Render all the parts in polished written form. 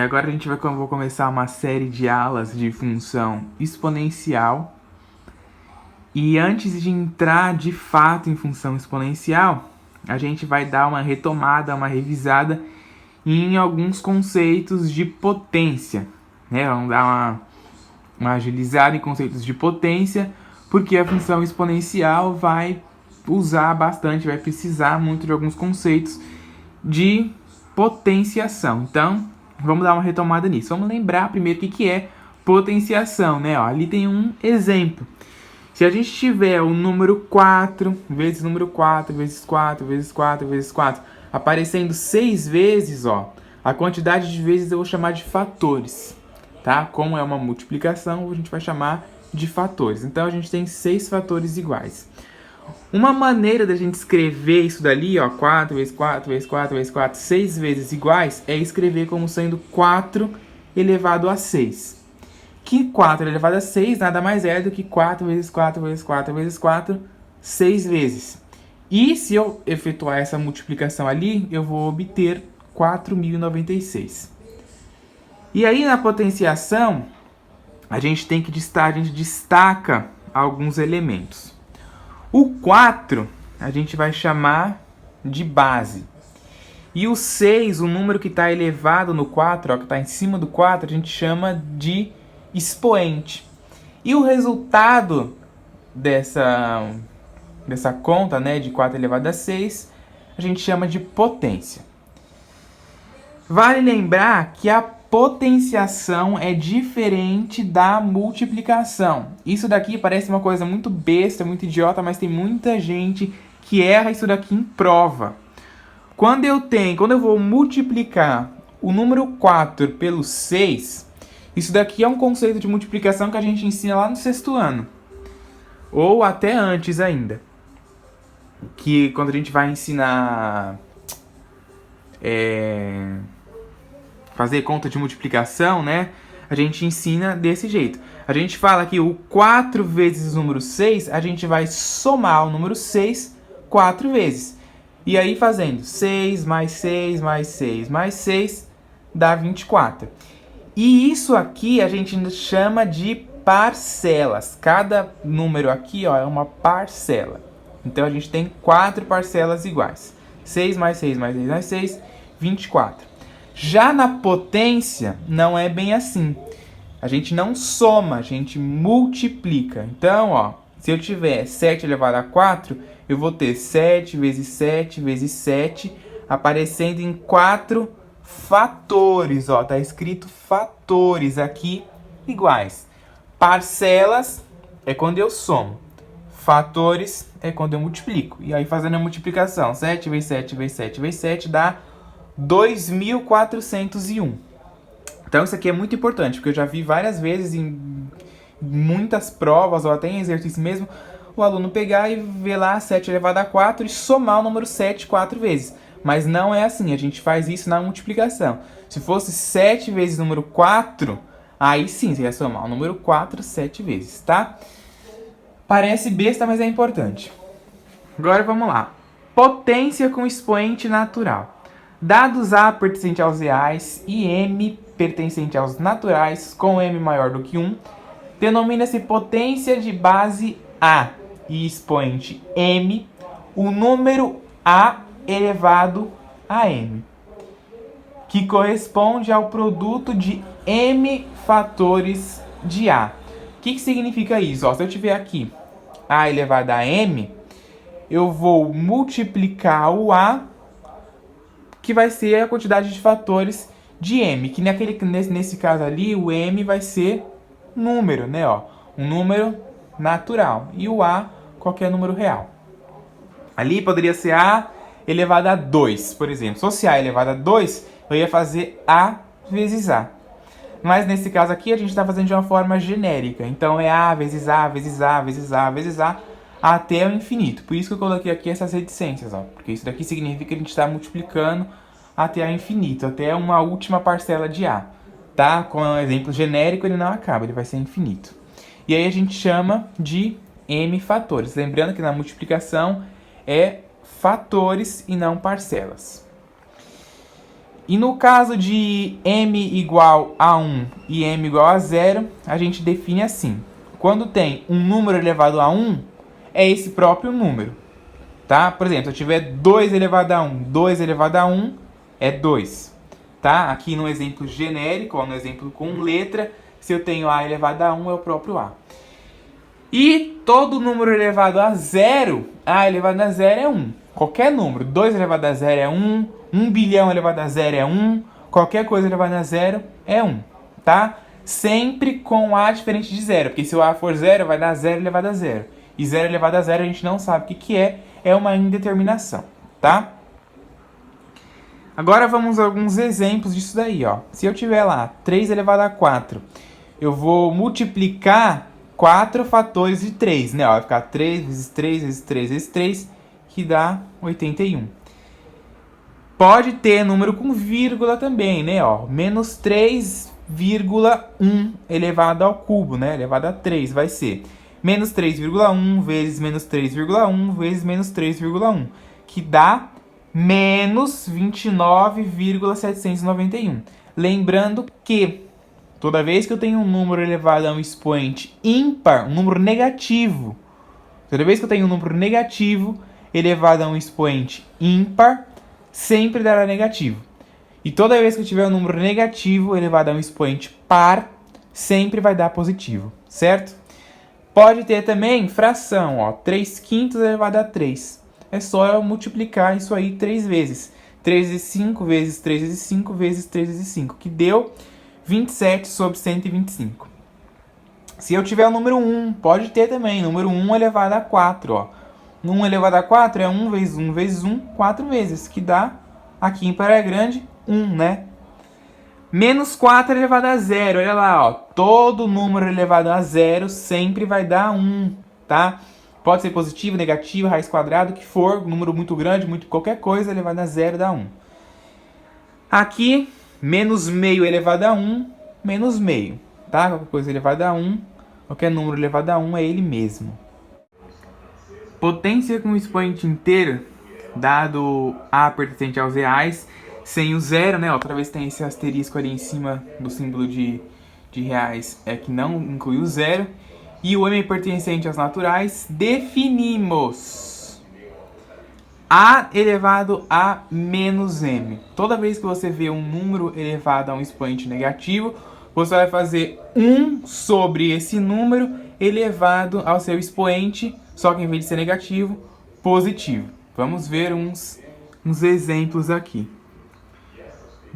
Agora vou começar uma série de aulas de função exponencial. E antes de entrar de fato em função exponencial, a gente vai dar uma retomada, uma revisada em alguns conceitos de potência. Vamos dar uma agilizada em conceitos de potência, porque a função exponencial vai usar bastante, vai precisar muito de alguns conceitos de potenciação. Então, vamos dar uma retomada nisso. Vamos lembrar primeiro o que é potenciação, ali tem um exemplo. Se a gente tiver o número 4 vezes número 4 vezes 4 vezes 4 vezes 4 aparecendo 6 vezes, a quantidade de vezes eu vou chamar de fatores, tá? Como é uma multiplicação, a gente vai chamar de fatores. Então, a gente tem 6 fatores iguais. Uma maneira da gente escrever isso dali, 4 vezes 4 vezes 4 vezes 4, 6 vezes iguais, é escrever como sendo 4 elevado a 6. Que 4 elevado a 6 nada mais é do que 4 vezes 4 vezes 4 vezes 4, 6 vezes. E se eu efetuar essa multiplicação ali, eu vou obter 4.096. E aí na potenciação, a gente destaca alguns elementos. O 4 a gente vai chamar de base. E o 6, o número que está elevado no 4, que está em cima do 4, a gente chama de expoente. E o resultado dessa conta, de 4 elevado a 6, a gente chama de potência. Vale lembrar que a potenciação é diferente da multiplicação. Isso daqui parece uma coisa muito besta, muito idiota, mas tem muita gente que erra isso daqui em prova. Quando eu vou multiplicar o número 4 pelo 6, isso daqui é um conceito de multiplicação que a gente ensina lá no 6º ano. Ou até antes ainda. Que quando a gente vai ensinar fazer conta de multiplicação, a gente ensina desse jeito. A gente fala que o 4 vezes o número 6, a gente vai somar o número 6 4 vezes. E aí fazendo 6 mais 6 mais 6 mais 6 dá 24. E isso aqui a gente chama de parcelas. Cada número aqui é uma parcela. Então a gente tem 4 parcelas iguais. 6 mais 6 mais 6 mais 6, 24. Já na potência, não é bem assim. A gente não soma, a gente multiplica. Então, se eu tiver 7 elevado a 4, eu vou ter 7 vezes 7 vezes 7 aparecendo em 4 fatores. Tá escrito fatores aqui iguais. Parcelas é quando eu somo. Fatores é quando eu multiplico. E aí fazendo a multiplicação, 7 vezes 7 vezes 7 vezes 7 dá 2.401. Então isso aqui é muito importante, porque eu já vi várias vezes em muitas provas, ou até em exercício mesmo, o aluno pegar e ver lá 7 elevado a 4 e somar o número 7 4 vezes. Mas não é assim, a gente faz isso na multiplicação. Se fosse 7 vezes o número 4, aí sim, você vai somar o número 4 7 vezes, tá? Parece besta, mas é importante. Agora vamos lá. Potência com expoente natural. Dados A pertencente aos reais e M pertencente aos naturais com M maior do que 1, denomina-se potência de base A e expoente M, o número A elevado a M, que corresponde ao produto de M fatores de A. O que significa isso? Se eu tiver aqui A elevado a M, eu vou multiplicar o A, que vai ser a quantidade de fatores de M, que nesse caso ali, o M vai ser número, um número natural, e o A, qualquer número real. Ali poderia ser A elevado a 2, por exemplo. Se fosse A elevado a 2, eu ia fazer A vezes A. Mas nesse caso aqui, a gente está fazendo de uma forma genérica. Então, é A vezes A vezes A vezes A vezes A, até o infinito. Por isso que eu coloquei aqui essas reticências, porque isso daqui significa que a gente está multiplicando até o infinito, até uma última parcela de A, tá? Com um exemplo genérico, ele não acaba, ele vai ser infinito. E aí a gente chama de M fatores. Lembrando que na multiplicação é fatores e não parcelas. E no caso de m igual a 1 e m igual a 0, a gente define assim. Quando tem um número elevado a 1, é esse próprio número. Tá? Por exemplo, se eu tiver 2 elevado a 1, 2 elevado a 1 é 2. Tá? Aqui no exemplo genérico, ó, no exemplo com letra, se eu tenho a elevado a 1, é o próprio a. E todo número elevado a 0, a elevado a 0 é 1. Qualquer número, 2 elevado a 0 é 1, 1 bilhão elevado a 0 é 1, qualquer coisa elevada a 0 é 1, tá? Sempre com a diferente de 0, porque se o a for 0, vai dar 0 elevado a 0. E 0 elevado a 0 a gente não sabe o que é uma indeterminação, tá? Agora vamos a alguns exemplos disso daí, ó. Se eu tiver lá 3 elevado a 4, eu vou multiplicar 4 fatores de 3, né? Ó, vai ficar 3 vezes 3 vezes 3 vezes 3, que dá 81. Pode ter número com vírgula também, né? Ó, menos 3,1 elevado ao cubo, né? Elevado a 3 vai ser menos 3,1 vezes menos 3,1 vezes menos 3,1, que dá menos 29,791. Lembrando que toda vez que eu tenho um número elevado a um expoente ímpar, um número negativo, toda vez que eu tenho um número negativo elevado a um expoente ímpar, sempre dará negativo. E toda vez que eu tiver um número negativo elevado a um expoente par, sempre vai dar positivo, certo? Pode ter também fração, ó, 3/5 elevado a 3. É só eu multiplicar isso aí 3 vezes. 3 vezes 5 vezes 3 vezes 5 vezes 3 vezes 5, que deu 27 sobre 125. Se eu tiver o número 1, pode ter também, número 1 elevado a 4, ó. 1 elevado a 4 é 1 vezes 1 vezes 1, 4 vezes, que dá, aqui ímpar é grande, 1, né? Menos 4 elevado a 0, olha lá, ó. Todo número elevado a 0 sempre vai dar 1, tá? Pode ser positivo, negativo, raiz quadrada, o que for, número muito grande, qualquer coisa elevado a 0 dá 1. Aqui, menos meio elevado a 1, menos meio, tá? Qualquer coisa elevada a 1, qualquer número elevado a 1 é ele mesmo. Potência com expoente inteiro, dado a pertencente aos reais, sem o zero, né? Outra vez tem esse asterisco ali em cima do símbolo de reais, é que não inclui o zero. E o m pertencente aos naturais, definimos a elevado a menos m. Toda vez que você vê um número elevado a um expoente negativo, você vai fazer 1 sobre esse número elevado ao seu expoente, só que em vez de ser negativo, positivo. Vamos ver uns exemplos aqui.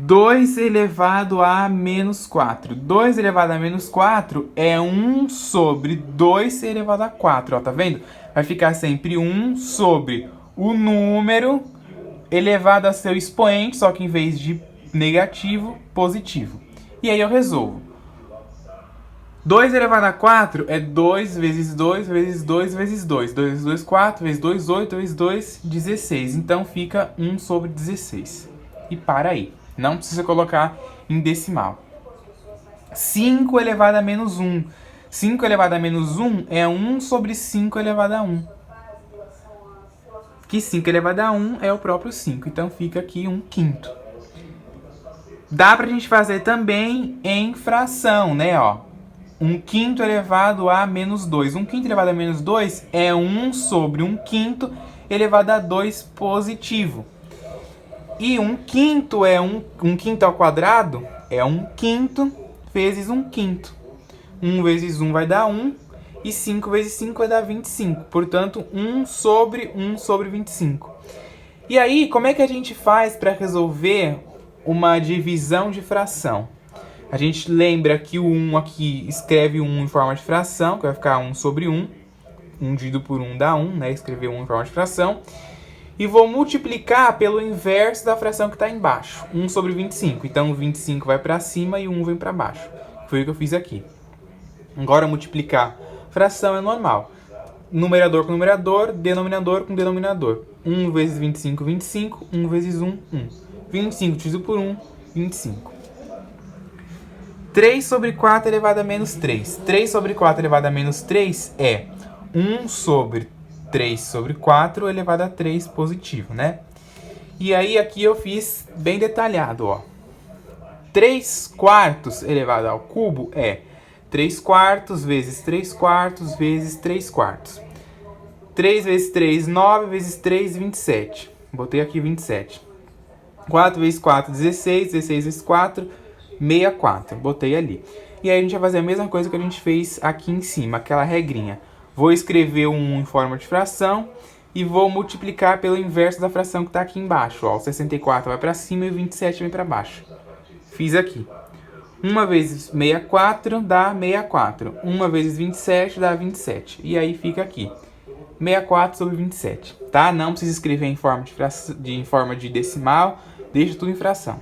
2 elevado a menos 4. 2 elevado a menos 4 é 1 sobre 2 elevado a 4. Ó, tá vendo? Vai ficar sempre 1 sobre o número elevado a seu expoente, só que em vez de negativo, positivo. E aí eu resolvo. 2 elevado a 4 é 2 vezes 2 vezes 2 vezes 2. 2 vezes 2, 4. Vezes 2, 8. Vezes 2, 16. Então fica 1 sobre 16. E para aí. Não precisa colocar em decimal. 5 elevado a menos 1. 5 elevado a menos 1 é 1 sobre 5 elevado a 1. Que 5 elevado a 1 é o próprio 5. Então fica aqui 1/5. Dá pra gente fazer também em fração, né? Ó, 1/5 elevado a menos 2. 1/5 elevado a menos 2 é 1 sobre 1/5 elevado a 2 positivo. E 1/5 é 1/5 ao quadrado é 1/5 vezes 1/5. 1 vezes 1 vai dar 1. E 5 vezes 5 vai dar 25. Portanto, 1 sobre 25. E aí, como é que a gente faz para resolver uma divisão de fração? A gente lembra que o 1 aqui escreve 1 em forma de fração, que vai ficar 1 sobre 1. 1 dividido por 1 dá 1, né? Escrever 1 em forma de fração. E vou multiplicar pelo inverso da fração que está embaixo. 1 sobre 25. Então, 25 vai para cima e 1 vem para baixo. Foi o que eu fiz aqui. Agora, multiplicar fração é normal. Numerador com numerador, denominador com denominador. 1 vezes 25, 25. 1 vezes 1, 1. 25 dividido por 1, 25. 3 sobre 4 elevado a menos 3. 3 sobre 4 elevado a menos 3 é 1 sobre 3 sobre 4 elevado a 3 positivo, né? E aí aqui eu fiz bem detalhado, ó. 3/4 elevado ao cubo é 3/4 vezes 3/4 vezes 3/4. 3 vezes 3, 9 vezes 3, 27. Botei aqui 27. 4 vezes 4, 16. 16 vezes 4, 64. Botei ali. E aí a gente vai fazer a mesma coisa que a gente fez aqui em cima, aquela regrinha. Vou escrever o 1 em forma de fração e vou multiplicar pelo inverso da fração que está aqui embaixo. Ó, o 64 vai para cima e o 27 vem para baixo. Fiz aqui. 1 vezes 64 dá 64. 1 vezes 27 dá 27. E aí fica aqui. 64 sobre 27, tá? Não precisa escrever em forma de decimal, deixa tudo em fração.